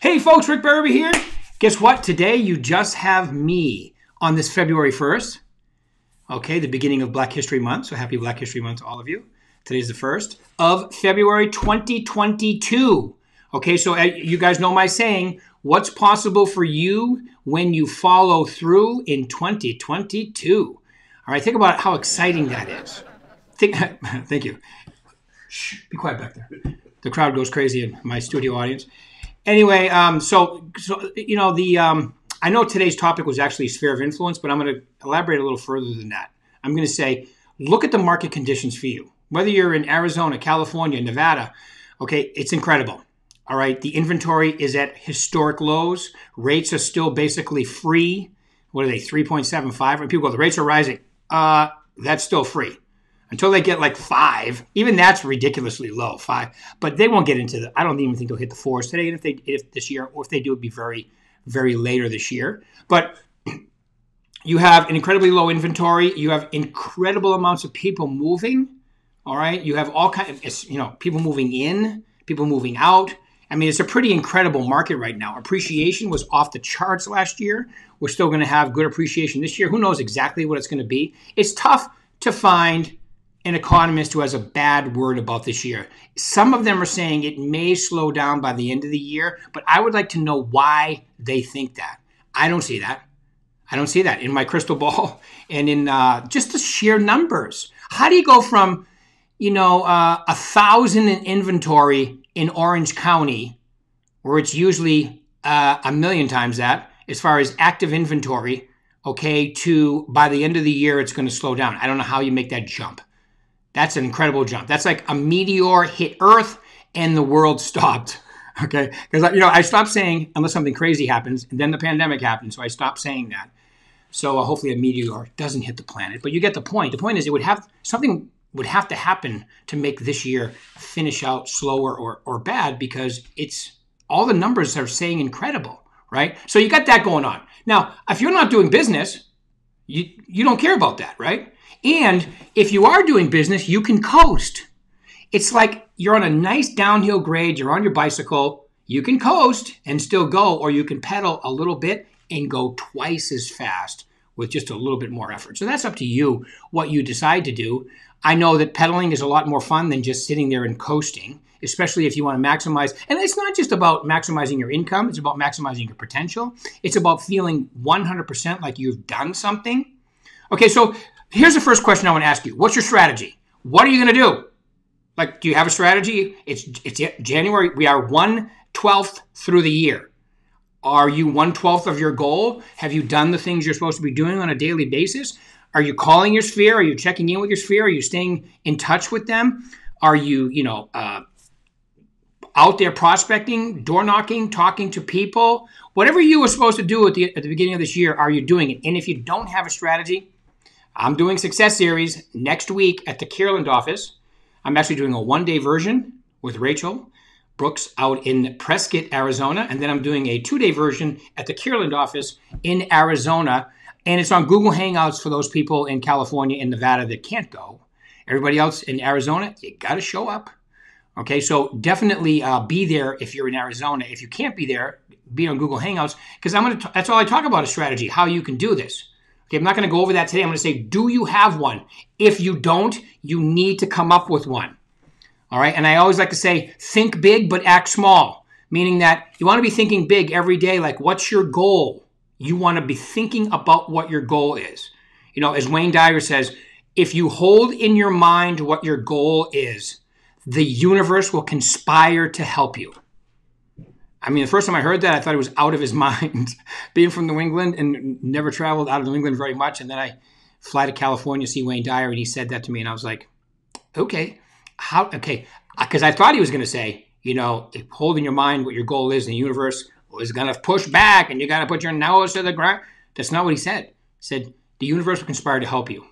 Hey folks, Rick Berube here. Guess what? Today you just have me on this February 1st. Okay, the beginning of Black History Month. So happy Black History Month to all of you. Today's the 1st of February 2022. Okay, so you guys know my saying, what's possible for you when you follow through in 2022? All right, think about how exciting that is. Thank you. Shh, be quiet back there. The crowd goes crazy in my studio audience. Anyway, so you know, I know today's topic was actually sphere of influence, but I'm going to elaborate a little further than that. I'm going to say, look at the market conditions for you. Whether you're in Arizona, California, Nevada, okay, it's incredible. All right, the inventory is at historic lows. Rates are still basically free. What are they, 3.75? When people go, the rates are rising. That's still free. Until they get like 5, even that's ridiculously low, 5. But they won't get into the, I don't even think they'll hit the 4s today. And if this year, or if they do, it'd be very, very later this year. But you have an incredibly low inventory. You have incredible amounts of people moving. All right. You have all kinds of, people moving in, people moving out. I mean, it's a pretty incredible market right now. Appreciation was off the charts last year. We're still going to have good appreciation this year. Who knows exactly what it's going to be? It's tough to find an economist who has a bad word about this year. Some of them are saying it may slow down by the end of the year, but I would like to know why they think that. I don't see that. I don't see that in my crystal ball and in just the sheer numbers. How do you go from, 1,000 in inventory in Orange County, where it's usually 1,000,000 times that, as far as active inventory, okay, to by the end of the year, it's going to slow down. I don't know how you make that jump. That's an incredible jump. That's like a meteor hit Earth and the world stopped. Okay, because I stopped saying unless something crazy happens, and then the pandemic happened, so I stopped saying that. So hopefully a meteor doesn't hit the planet. But you get the point. The point is, something would have to happen to make this year finish out slower or bad, because it's all the numbers are saying incredible, right? So you got that going on. Now, if you're not doing business, you don't care about that, right? And if you are doing business, you can coast. It's like you're on a nice downhill grade, you're on your bicycle, you can coast and still go, or you can pedal a little bit and go twice as fast with just a little bit more effort. So that's up to you, what you decide to do. I know that pedaling is a lot more fun than just sitting there and coasting, especially if you want to maximize. And it's not just about maximizing your income, it's about maximizing your potential. It's about feeling 100% like you've done something. Okay, so here's the first question I want to ask you. What's your strategy? What are you going to do? Like, do you have a strategy? It's January. We are 1/12 through the year. Are you 1/12 of your goal? Have you done the things you're supposed to be doing on a daily basis? Are you calling your sphere? Are you checking in with your sphere? Are you staying in touch with them? Are you, out there prospecting, door knocking, talking to people? Whatever you were supposed to do at the beginning of this year, are you doing it? And if you don't have a strategy, I'm doing Success Series next week at the Kierland office. I'm actually doing a one-day version with Rachel Brooks out in Prescott, Arizona. And then I'm doing a 2-day version at the Kierland office in Arizona. And it's on Google Hangouts for those people in California and Nevada that can't go. Everybody else in Arizona, you got to show up. Okay, so definitely be there if you're in Arizona. If you can't be there, be on Google Hangouts, because that's all I talk about is strategy, how you can do this. Okay, I'm not going to go over that today. I'm going to say, do you have one? If you don't, you need to come up with one. All right, and I always like to say, think big but act small, meaning that you want to be thinking big every day, like what's your goal? You want to be thinking about what your goal is. As Wayne Dyer says, if you hold in your mind what your goal is, the universe will conspire to help you. I mean, the first time I heard that, I thought he was out of his mind. Being from New England and never traveled out of New England very much. And then I fly to California, see Wayne Dyer, and he said that to me. And I was like, okay, how? Okay. Because I thought he was going to say, hold in your mind what your goal is, and the universe is going to push back and you got to put your nose to the ground. That's not what he said. He said, the universe will conspire to help you.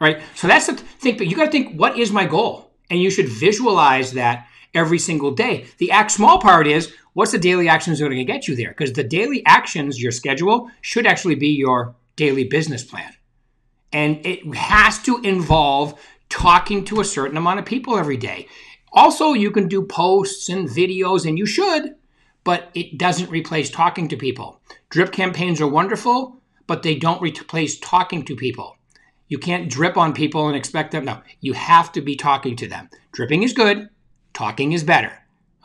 Right? So that's the thing. But you got to think, what is my goal? And you should visualize that every single day. The act small part is, what's the daily actions that are going to get you there? Because the daily actions, your schedule, should actually be your daily business plan. And it has to involve talking to a certain amount of people every day. Also, you can do posts and videos, and you should, but it doesn't replace talking to people. Drip campaigns are wonderful, but they don't replace talking to people. You can't drip on people and expect them. No, you have to be talking to them. Dripping is good. Talking is better.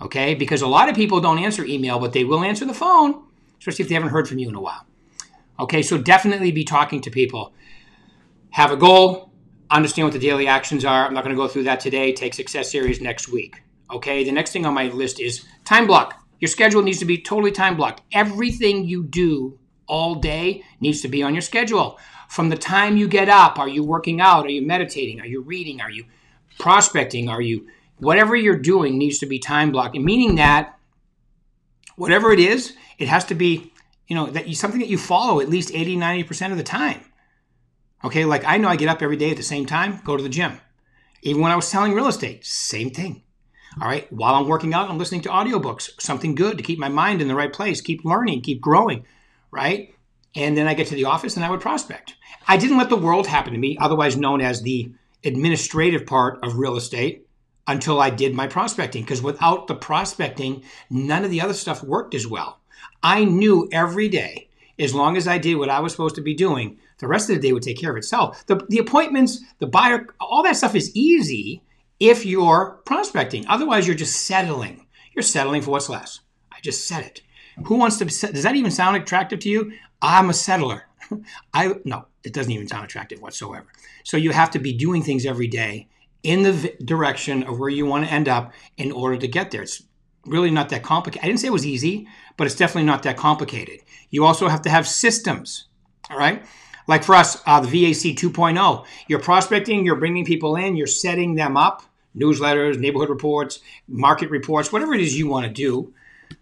Okay? Because a lot of people don't answer email, but they will answer the phone, especially if they haven't heard from you in a while. Okay? So definitely be talking to people. Have a goal. Understand what the daily actions are. I'm not going to go through that today. Take success series next week. Okay? The next thing on my list is time block. Your schedule needs to be totally time blocked. Everything you do all day needs to be on your schedule. From the time you get up, are you working out? Are you meditating? Are you reading? Are you prospecting? Whatever you're doing needs to be time blocked. And meaning that whatever it is, it has to be, something that you follow at least 80, 90% of the time. Okay, like I know I get up every day at the same time, go to the gym. Even when I was selling real estate, same thing. All right, while I'm working out, I'm listening to audiobooks, something good to keep my mind in the right place, keep learning, keep growing, right? And then I get to the office and I would prospect. I didn't let the world happen to me, otherwise known as the administrative part of real estate, until I did my prospecting. Because without the prospecting, none of the other stuff worked as well. I knew every day, as long as I did what I was supposed to be doing, the rest of the day would take care of itself. The appointments, the buyer, all that stuff is easy if you're prospecting. Otherwise, you're just settling. You're settling for what's less. I just said it. Who wants to, does that even sound attractive to you? I'm a settler. No, it doesn't even sound attractive whatsoever. So you have to be doing things every day in the direction of where you want to end up in order to get there. It's really not that complicated. I didn't say it was easy, but it's definitely not that complicated. You also have to have systems, all right? Like for us, the VAC 2.0, you're prospecting, you're bringing people in, you're setting them up, newsletters, neighborhood reports, market reports, whatever it is you want to do,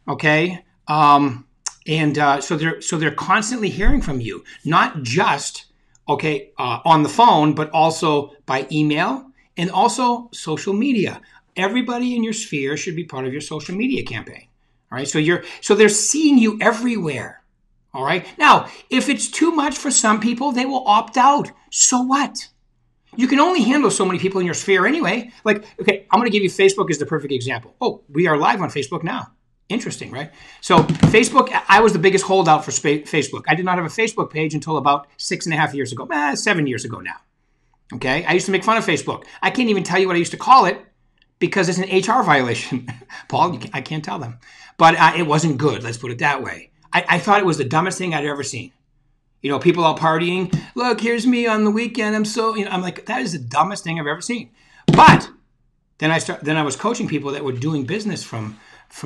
okay? So they're constantly hearing from you, not just, on the phone, but also by email and also social media. Everybody in your sphere should be part of your social media campaign, all right? So they're seeing you everywhere. All right. Now, if it's too much for some people, they will opt out. So what? You can only handle so many people in your sphere anyway. Like, okay, I'm going to give you Facebook as the perfect example. Oh, we are live on Facebook now. Interesting, right? So Facebook, I was the biggest holdout for Facebook. I did not have a Facebook page until about 6.5 years ago, 7 years ago now. Okay. I used to make fun of Facebook. I can't even tell you what I used to call it because it's an HR violation. Paul, I can't tell them. But it wasn't good. Let's put it that way. I thought it was the dumbest thing I'd ever seen. People out partying. Look, here's me on the weekend. I'm like, that is the dumbest thing I've ever seen. But then I was coaching people that were doing business from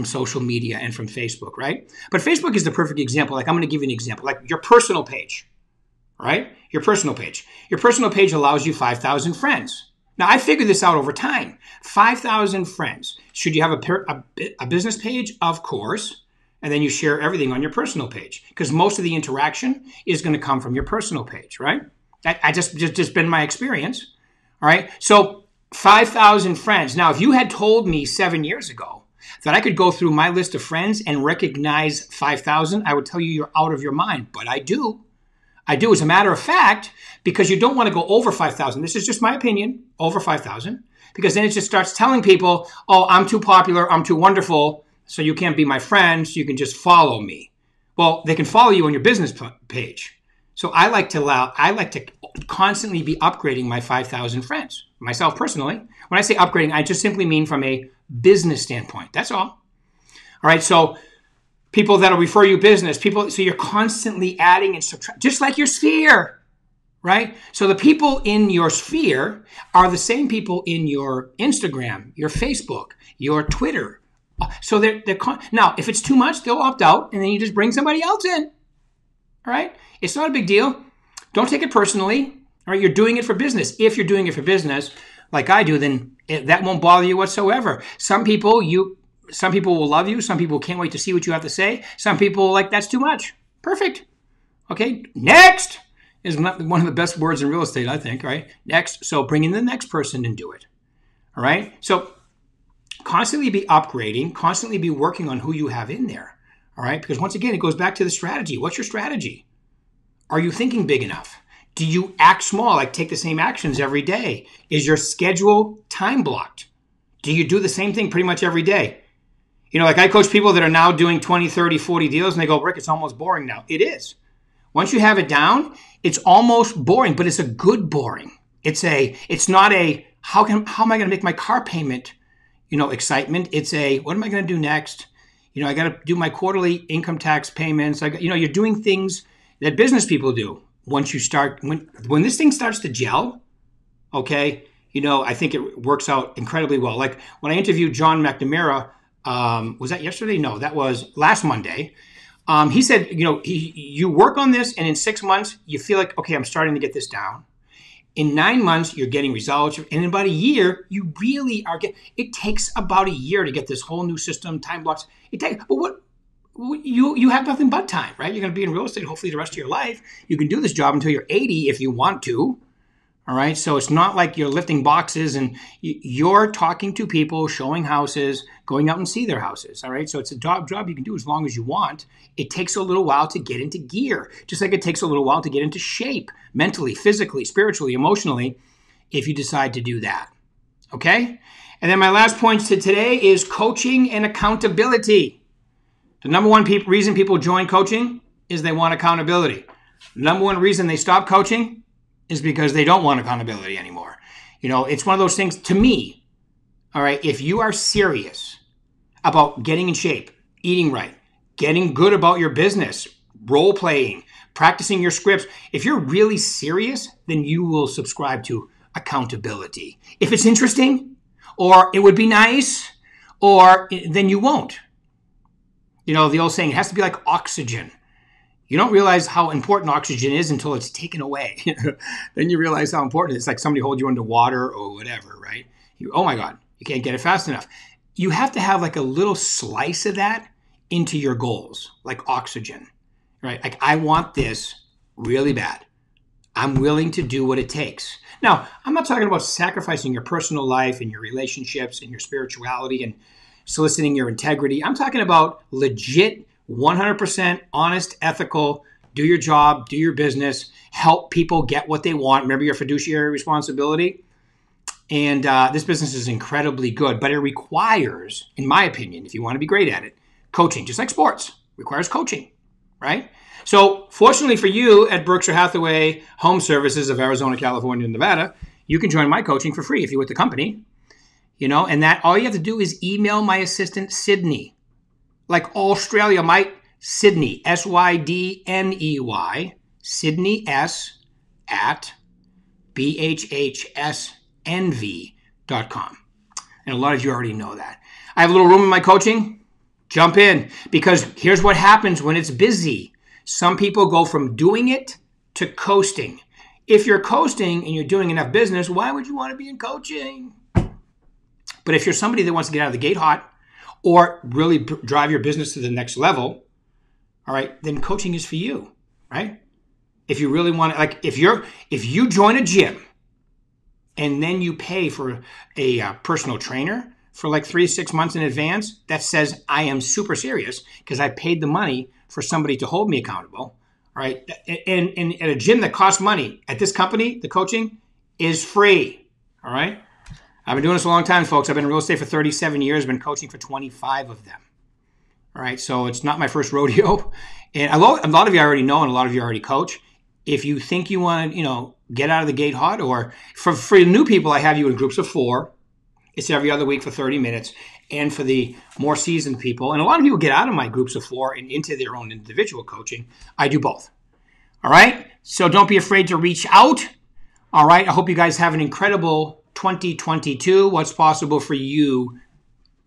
social media and from Facebook, right? But Facebook is the perfect example. Like I'm going to give you an example, like your personal page, right? Your personal page. Your personal page allows you 5,000 friends. Now I figured this out over time. 5,000 friends. Should you have a business page? Of course. And then you share everything on your personal page because most of the interaction is going to come from your personal page, right? I just been my experience, all right? So 5,000 friends. Now, if you had told me 7 years ago that I could go through my list of friends and recognize 5,000, I would tell you you're out of your mind, but I do. I do, as a matter of fact, because you don't want to go over 5,000. This is just my opinion, over 5,000, because then it just starts telling people, oh, I'm too popular, I'm too wonderful, so you can't be my friend, so you can just follow me. Well, they can follow you on your business page. So I like to constantly be upgrading my 5,000 friends, myself personally. When I say upgrading, I just simply mean from a business standpoint. That's all. All right, so people that'll refer you business, so you're constantly adding and subtracting, just like your sphere, right? So the people in your sphere are the same people in your Instagram, your Facebook, your Twitter. So now, if it's too much, they'll opt out, and then you just bring somebody else in. All right? It's not a big deal. Don't take it personally. All right? You're doing it for business. If you're doing it for business, like I do, then that won't bother you whatsoever. Some people will love you. Some people can't wait to see what you have to say. Some people like, that's too much. Perfect. Okay? Next is one of the best words in real estate, I think, right? Next. So bring in the next person and do it. All right? So constantly be upgrading, constantly be working on who you have in there, all right? Because once again, it goes back to the strategy. What's your strategy? Are you thinking big enough? Do you act small, like take the same actions every day? Is your schedule time blocked? Do you do the same thing pretty much every day? Like I coach people that are now doing 20, 30, 40 deals, and they go, Rick, it's almost boring now. It is. Once you have it down, it's almost boring, but it's a good boring. It's not a, how am I going to make my car payment, excitement. It's a, what am I going to do next? I got to do my quarterly income tax payments. You're doing things that business people do. Once you start, when this thing starts to gel, okay, I think it works out incredibly well. Like when I interviewed John McNamara, was that yesterday? No, that was last Monday. He said, you work on this, and in 6 months, you feel like, okay, I'm starting to get this down. In 9 months, you're getting results. And in about a year, you really are it takes about a year to get this whole new system, time blocks. But you have nothing but time, right? You're going to be in real estate hopefully the rest of your life. You can do this job until you're 80 if you want to. All right. So it's not like you're lifting boxes and you're talking to people, showing houses, going out and see their houses. All right. So it's a job you can do as long as you want. It takes a little while to get into gear, just like it takes a little while to get into shape mentally, physically, spiritually, emotionally, if you decide to do that. Okay. And then my last point to today is coaching and accountability. The number one reason people join coaching is they want accountability. The number one reason they stop coaching is because they don't want accountability anymore. It's one of those things to me. All right. If you are serious about getting in shape, eating right, getting good about your business, role playing, practicing your scripts, if you're really serious, then you will subscribe to accountability. If it's interesting or it would be nice, then you won't. The old saying, it has to be like oxygen. You don't realize how important oxygen is until it's taken away. Then you realize how important it is. It's like somebody holds you underwater or whatever, right? Oh my God, you can't get it fast enough. You have to have like a little slice of that into your goals, like oxygen, right? Like I want this really bad. I'm willing to do what it takes. Now, I'm not talking about sacrificing your personal life and your relationships and your spirituality and soliciting your integrity. I'm talking about legit 100% honest, ethical, do your job, do your business, help people get what they want. Remember your fiduciary responsibility. And this business is incredibly good, but it requires, in my opinion, if you want to be great at it, coaching, just like sports, requires coaching, right? So fortunately for you at Berkshire Hathaway Home Services of Arizona, California, and Nevada, you can join my coaching for free if you're with the company, and that all you have to do is email my assistant, Sydney. Like Australia, Mike, Sydney, Sydney, Sydney S at bhhsnv.com. And a lot of you already know that. I have a little room in my coaching. Jump in, because here's what happens when it's busy. Some people go from doing it to coasting. If you're coasting and you're doing enough business, why would you want to be in coaching? But if you're somebody that wants to get out of the gate hot, or really drive your business to the next level, all right, then coaching is for you, right? If you really want to, like if you join a gym and then you pay for a personal trainer for like 3 to 6 months in advance, that says I am super serious because I paid the money for somebody to hold me accountable, all right? And at a gym that costs money, at this company, the coaching is free, all right? I've been doing this a long time, folks. I've been in real estate for 37 years, been coaching for 25 of them. All right, so it's not my first rodeo. And a lot of you already know, and a lot of you already coach. If you think you want to, get out of the gate hot, or for new people, I have you in groups of 4. It's every other week for 30 minutes. And for the more seasoned people, and a lot of people get out of my groups of 4 and into their own individual coaching. I do both. All right, so don't be afraid to reach out. All right, I hope you guys have an incredible 2022. What's possible for you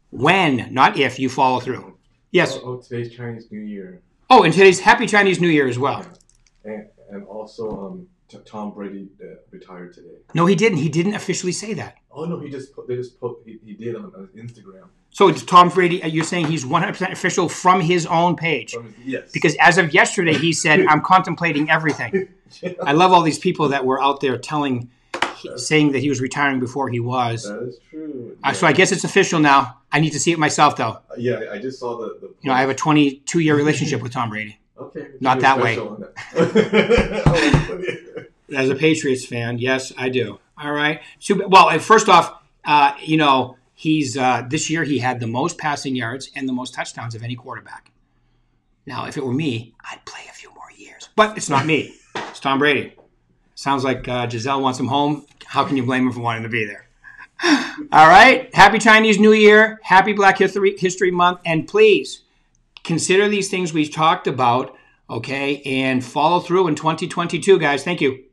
when, not if, you follow through. Yes. Today's Chinese New Year. Oh, and today's Happy Chinese New Year as well. Yeah. And also Tom Brady retired today. No, he didn't. He didn't officially say that. Oh no, he did on Instagram. So it's Tom Brady. You're saying he's 100% official from his own page? Yes. Because as of yesterday, he said, "I'm contemplating everything." I love all these people that were out there saying that he was retiring before he was. That is true. So I guess it's official now. I need to see it myself, though. Yeah, I just saw the I have a 22-year relationship with Tom Brady. Okay. Not that way. As a Patriots fan, yes, I do. All right. So, well, first off, This year he had the most passing yards and the most touchdowns of any quarterback. Now, if it were me, I'd play a few more years. But it's not me. It's Tom Brady. Sounds like Giselle wants him home. How can you blame him for wanting to be there? All right. Happy Chinese New Year. Happy Black History Month. And please consider these things we've talked about, okay, and follow through in 2022, guys. Thank you.